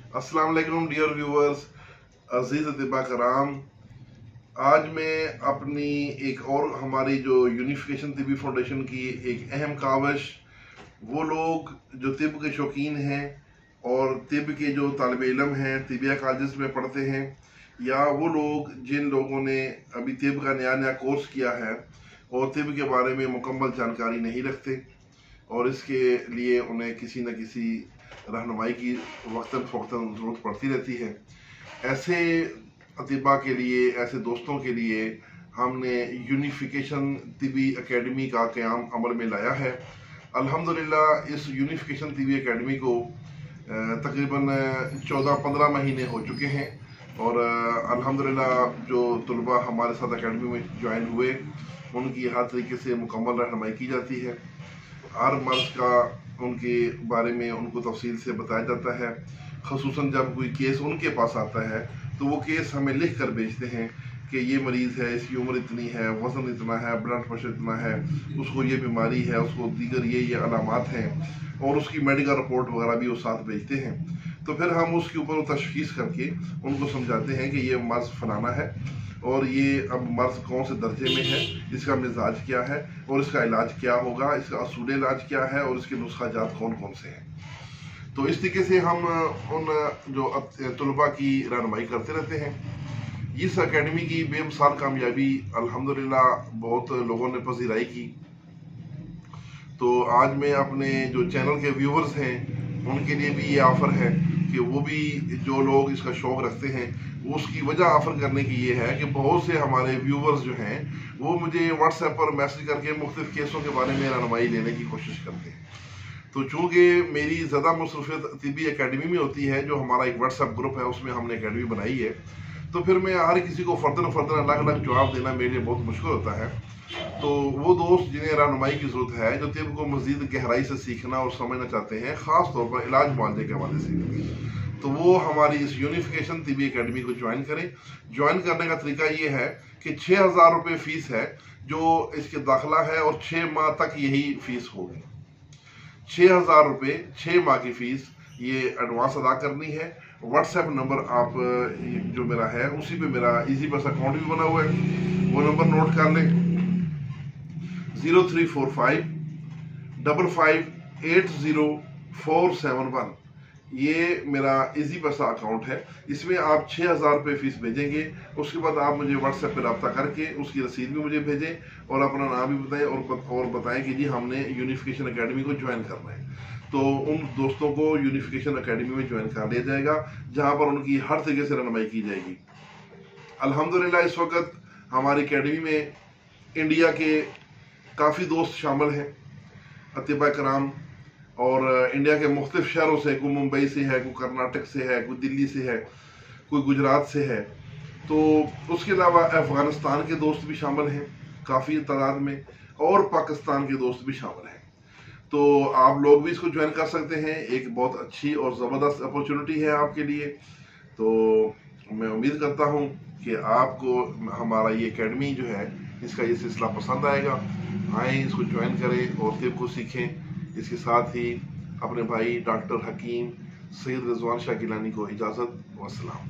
अस्सलाम वालेकुम dear viewers, अजीज अतिबा कराम। आज मैं अपनी एक और हमारी जो यूनिफिकेशन तिबी फाउंडेशन की एक अहम काविश, वो लोग जो तिब के शौकीन हैं और तिब के जो तालिब इल्म हैं, तिबिया कॉलेज में पढ़ते हैं, या वो लोग जिन लोगों ने अभी तिब का नया नया कोर्स किया है और तिब के बारे में मुकम्मल जानकारी नहीं रखते और इसके लिए उन्हें किसी न किसी रहनुमाई की वक्तन फ़वक्तन ज़रूरत पड़ती रहती है। ऐसे अतिबा के लिए, ऐसे दोस्तों के लिए हमने यूनिफिकेशन तिबी एकेडमी का क़याम अमल में लाया है। अल्हम्दुलिल्लाह इस यूनिफिकेशन तिबी एकेडमी को तकरीबन 14-15 महीने हो चुके हैं और अल्हम्दुलिल्लाह जो तलबा हमारे साथ एकेडमी में ज्वाइन हुए उनकी हर तरीके से मुकम्मल रहनुमाई की जाती है। हर मर्ज़ का उनके बारे में उनको तफसील से बताया जाता है। ख़ुसूसन जब कोई केस उनके पास आता है तो वो केस हमें लिख कर भेजते हैं कि ये मरीज़ है, इसकी उम्र इतनी है, वज़न इतना है, ब्लड प्रेशर इतना है, उसको ये बीमारी है, उसको दीगर ये अलामात हैं, और उसकी मेडिकल रिपोर्ट वगैरह भी वो साथ भेजते हैं। तो फिर हम उसके ऊपर तशख़ीस करके उनको समझाते हैं कि ये मर्ज़ फलाना है और ये अब मर्ज़ कौन से दर्जे में है, इसका मिजाज क्या है और इसका इलाज क्या होगा, इसका असूल इलाज क्या है और इसके नुस्खा जात कौन कौन से हैं। तो इस तरीके से हम उन जो तलबा की रहनुमाई करते रहते हैं। इस एकेडमी की बेमिसाल कामयाबी अल्हम्दुलिल्लाह बहुत लोगों ने पज़ीराई की। तो आज मैं अपने जो चैनल के व्यूवर्स हैं उनके लिए भी ये ऑफ़र है कि वो भी जो लोग इसका शौक़ रखते हैं, उसकी वजह ऑफ़र करने की ये है कि बहुत से हमारे व्यूवर्स जो हैं वो मुझे व्हाट्सएप पर मैसेज करके मुख्तलिफ केसों के बारे में रहनुमाई लेने की कोशिश करते हैं। तो चूँकि मेरी ज़्यादा मसरूफियत तिबी एकेडमी में होती है, जो हमारा एक व्हाट्सएप ग्रुप है उसमें हमने एकेडमी बनाई है, तो फिर मैं हर किसी को फर्दन अलग अलग जवाब देना मेरे लिए बहुत मुश्किल होता है। तो वो दोस्त जिन्हें रहनुमाई की ज़रूरत है, जो तिब को मज़ीद गहराई से सीखना और समझना चाहते हैं, ख़ास तौर पर इलाज मुआवजे के हवाले से, तो वो हमारी इस यूनिफिकेशन तिबी एकेडमी को ज्वाइन करें। ज्वाइन करने का तरीका ये है कि 6,000 रुपये फ़ीस है जो इसके दाखिला है और 6 माह तक यही फ़ीस होगी। 6,000 रुपये 6 माह की फ़ीस ये एडवांस अदा करनी है। व्हाट्सएप नंबर आप जो मेरा है उसी पे मेरा इजी बस अकाउंट भी बना हुआ है, वो नंबर नोट कर लें, 0345 5580 ये मेरा इजी पैसा अकाउंट है। इसमें आप 6,000 रुपये फ़ीस भेजेंगे। उसके बाद आप मुझे व्हाट्सएप पे रब्ता करके उसकी रसीद भी मुझे भेजें और अपना नाम भी बताएं और बताएं कि जी हमने यूनिफिकेशन एकेडमी को ज्वाइन करना है। तो उन दोस्तों को यूनिफिकेशन एकेडमी में ज्वाइन कर लिया जाएगा, जहाँ पर उनकी हर तरीके से रहनुमाई की जाएगी। अल्हम्दुलिल्लाह इस वक्त हमारी एकेडमी में इंडिया के काफ़ी दोस्त शामिल हैं, अतिबा कराम, और इंडिया के मुख्तलिफ शहरों से, कोई मुंबई से है, कोई कर्नाटक से है, कोई दिल्ली से है, कोई गुजरात से है। तो उसके अलावा अफ़गानिस्तान के दोस्त भी शामिल हैं काफ़ी तादाद में, और पाकिस्तान के दोस्त भी शामिल हैं। तो आप लोग भी इसको ज्वाइन कर सकते हैं। एक बहुत अच्छी और ज़बरदस्त अपॉर्चुनिटी है आपके लिए। तो मैं उम्मीद करता हूँ कि आपको हमारा ये एकेडमी जो है इसका ये सिलसिला पसंद आएगा। आएँ, इसको ज्वाइन करें और तिब को सीखें। इसके साथ ही अपने भाई डॉक्टर हकीम सैयद रिजवान शाह गिलानी को इजाज़त। वस्सलाम।